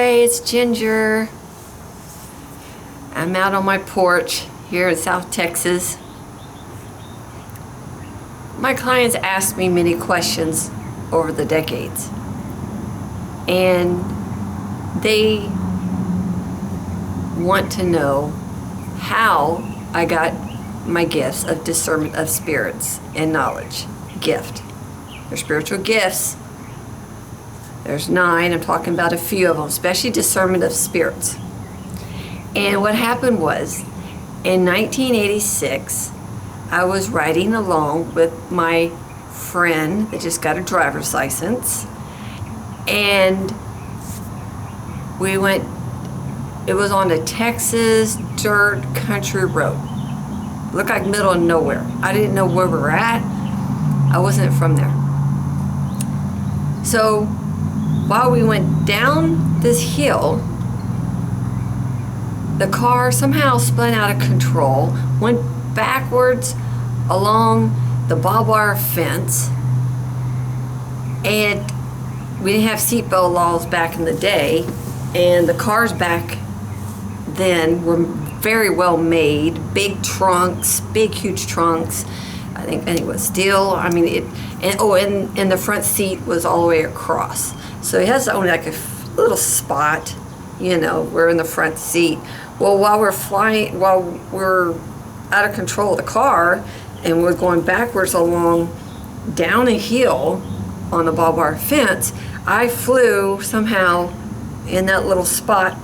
Hey, it's Ginger. I'm out on my porch here in South Texas. My clients ask me many questions over the decades, and they want to know how I got my gifts of discernment of spirits and knowledge. Gift. They're spiritual gifts. There's 9. I'm talking about a few of them, especially discernment of spirits. And what happened was, in 1986, I was riding along with my friend that just got a driver's license, and we went, it was on a Texas dirt country road. Looked like middle of nowhere. I didn't know where we were at. I wasn't from there. So while we went down this hill, the car somehow spun out of control, went backwards along the barbed wire fence, and we didn't have seatbelt laws back in the day, and the cars back then were very well made, big trunks, big huge trunks. I think it was steel. I mean, and the front seat was all the way across. So it has only like a little spot, we're in the front seat. Well, while we're out of control of the car and we're going backwards along down a hill on the barbed wire fence, I flew somehow in that little spot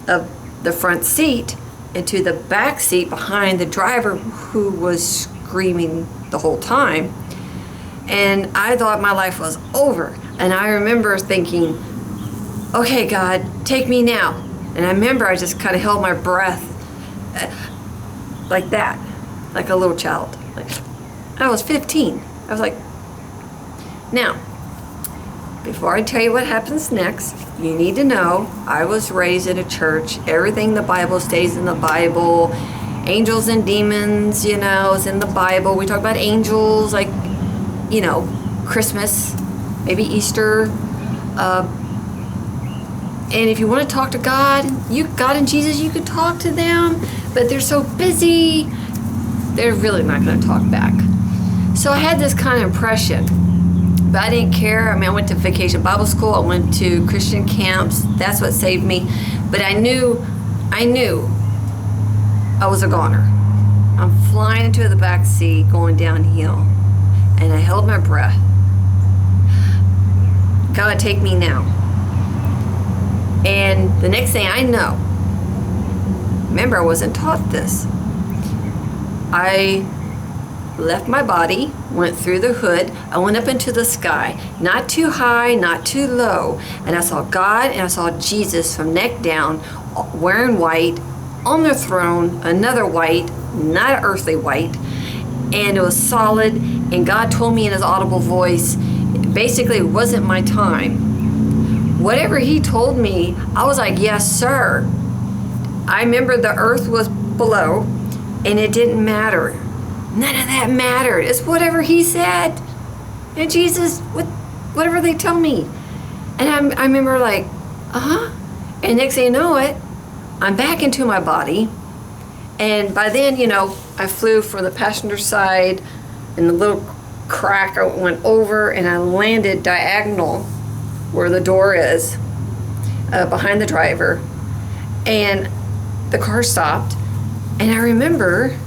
of the front seat into the back seat behind the driver, who was screaming the whole time. And I thought my life was over. And I remember thinking, okay, God, take me now. And I remember I just kind of held my breath like that, like a little child. I was 15. I was like, now, before I tell you what happens next, you need to know I was raised in a church. Everything in the Bible stays in the Bible. Angels and demons, is in the Bible. We talk about angels, like, Christmas, maybe Easter. And if you want to talk to God and Jesus, you could talk to them, but they're so busy, they're really not going to talk back. So I had this kind of impression, but I didn't care. I went to vacation Bible school. I went to Christian camps. That's what saved me. But I knew I was a goner. I'm flying into the back seat, going downhill, and I held my breath. God, take me now. And the next thing I know, remember, I wasn't taught this. I left my body, went through the hood, I went up into the sky, not too high, not too low, and I saw God and I saw Jesus from neck down, wearing white, on the throne, another white, not an earthly white, and it was solid, and God told me in his audible voice, basically it wasn't my time. Whatever he told me, I was like, yes, sir. I remember the earth was below, and it didn't matter. None of that mattered. It's whatever he said. And Jesus, whatever they tell me. And I remember like, And next thing you know it, I'm back into my body. And by then, I flew from the passenger side, and the little crack, I went over and I landed diagonal where the door is, behind the driver. And the car stopped. And I remember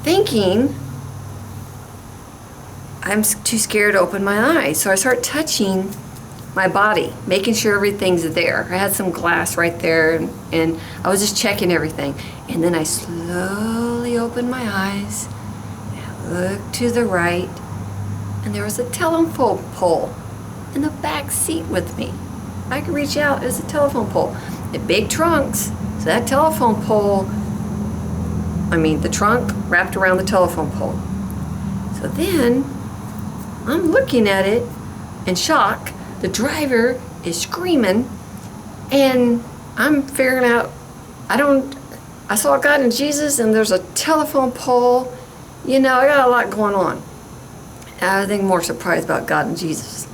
thinking, I'm too scared to open my eyes. So I start touching my body, making sure everything's there. I had some glass right there, and I was just checking everything. And then I slowly opened my eyes, and I looked to the right, and there was a telephone pole in the back seat with me. I could reach out, there's a telephone pole. The big trunks, so that telephone pole, the trunk wrapped around the telephone pole. So then, I'm looking at it in shock. The driver is screaming, and I'm figuring out, I saw God and Jesus, and there's a telephone pole. I got a lot going on. I think more surprised about God and Jesus.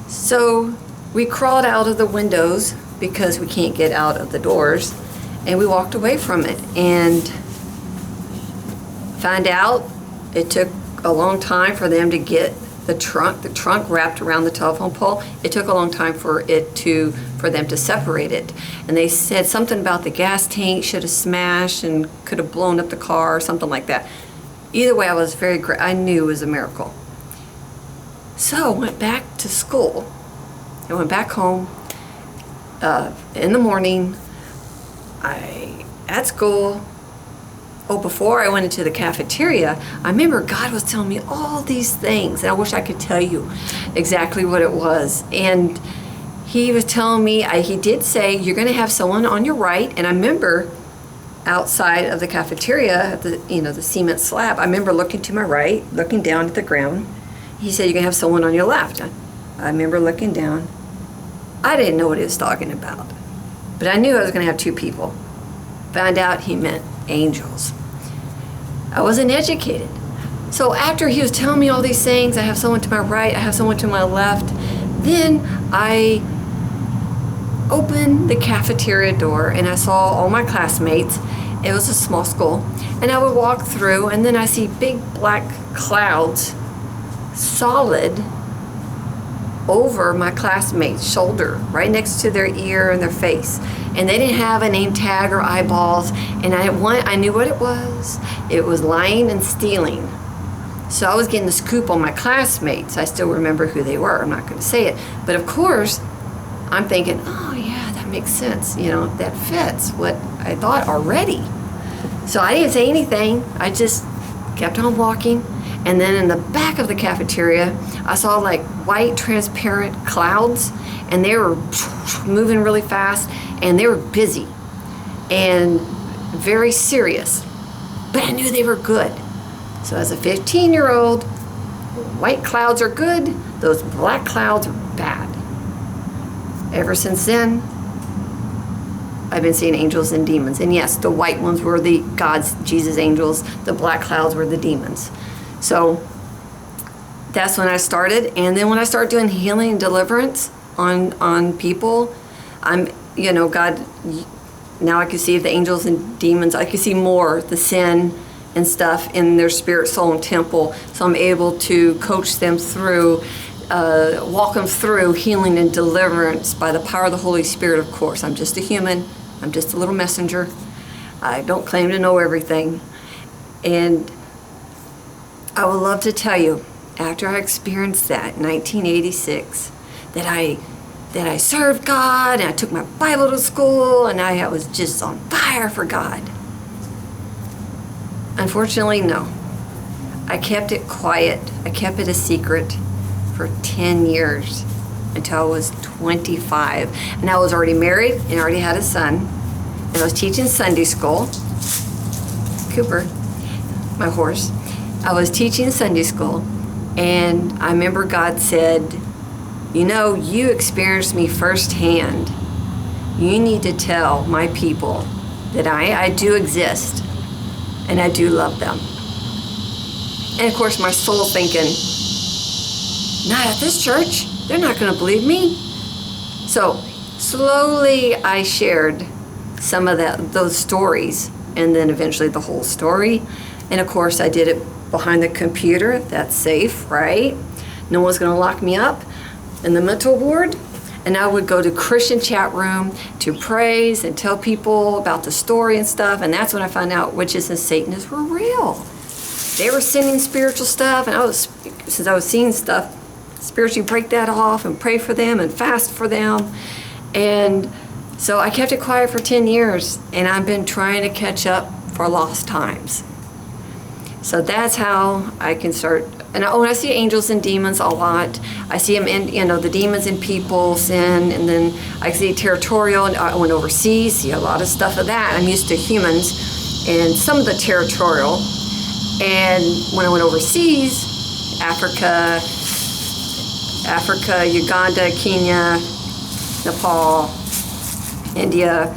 So We crawled out of the windows because we can't get out of the doors, and we walked away from it and found out it took a long time for them to get the trunk wrapped around the telephone pole. It took a long time for them to separate it. And they said something about the gas tank should have smashed and could have blown up the car or something like that. Either way, I knew it was a miracle. So I went back to school. I went back home in the morning. At school. Oh, before I went into the cafeteria, I remember God was telling me all these things, and I wish I could tell you exactly what it was. And He was telling me, He did say, you're going to have someone on your right. And I remember outside of the cafeteria, the cement slab, I remember looking to my right, looking down at the ground. He said, you're going to have someone on your left. I remember looking down. I didn't know what He was talking about, but I knew I was going to have two people. Found out He meant angels. I wasn't educated. So after He was telling me all these things, I have someone to my right, I have someone to my left, then I opened the cafeteria door and I saw all my classmates. It was a small school. And I would walk through, and then I see big black clouds solid over my classmates' shoulder, right next to their ear and their face. And they didn't have a name tag or eyeballs. And I knew what it was. It was lying and stealing. So I was getting the scoop on my classmates. I still remember who they were. I'm not going to say it. But of course, I'm thinking, oh yeah, that makes sense. That fits what I thought already. So I didn't say anything. I just kept on walking. And then in the back of the cafeteria, I saw like white transparent clouds, and they were moving really fast, and they were busy and very serious. But I knew they were good. So as a 15-year-old, white clouds are good, those black clouds are bad. Ever since then, I've been seeing angels and demons. And yes, the white ones were the God's, Jesus angels. The black clouds were the demons. So that's when I started. And then when I started doing healing and deliverance on people, God, now I can see the angels and demons. I can see more, the sin and stuff in their spirit, soul, and temple. So I'm able to coach them through, walk them through healing and deliverance by the power of the Holy Spirit, of course. I'm just a human. I'm just a little messenger. I don't claim to know everything. And I would love to tell you, after I experienced that in 1986, that I served God, and I took my Bible to school, and I was just on fire for God. Unfortunately, no. I kept it quiet. I kept it a secret for 10 years until I was 25. And I was already married and already had a son. And I was teaching Sunday school. Cooper, my horse. I was teaching Sunday school, and I remember God said, you experienced me firsthand. You need to tell my people that I do exist and I do love them. And of course, my soul thinking, not at this church. They're not going to believe me. So slowly I shared some of those stories, and then eventually the whole story. And of course, I did it behind the computer. That's safe, right? No one's going to lock me up in the mental ward. And I would go to Christian chat room to praise and tell people about the story and stuff. And that's when I found out witches and Satanists were real. They were sending spiritual stuff, and since I was seeing stuff, spiritually break that off and pray for them and fast for them. And so I kept it quiet for 10 years, and I've been trying to catch up for lost times. So that's how I can start. And when I see angels and demons a lot, I see them in, the demons in people, sin, and then I see territorial, and I went overseas, see a lot of stuff of that. I'm used to humans and some of the territorial. And when I went overseas, Africa, Uganda, Kenya, Nepal, India,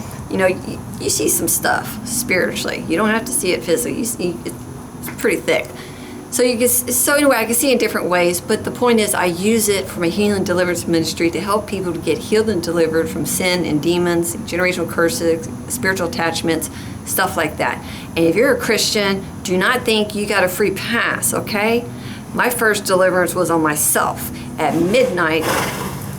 you see some stuff spiritually. You don't have to see it physically. You see it's pretty thick. So anyway, I can see it in different ways, but the point is I use it for my healing deliverance ministry to help people to get healed and delivered from sin and demons, generational curses, spiritual attachments, stuff like that. And if you're a Christian, do not think you got a free pass, okay? My first deliverance was on myself at midnight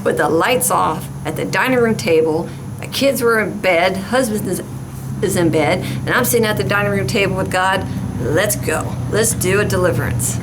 with the lights off at the dining room table. My kids were in bed, husband is in bed, and I'm sitting at the dining room table with God. Let's go. Let's do a deliverance.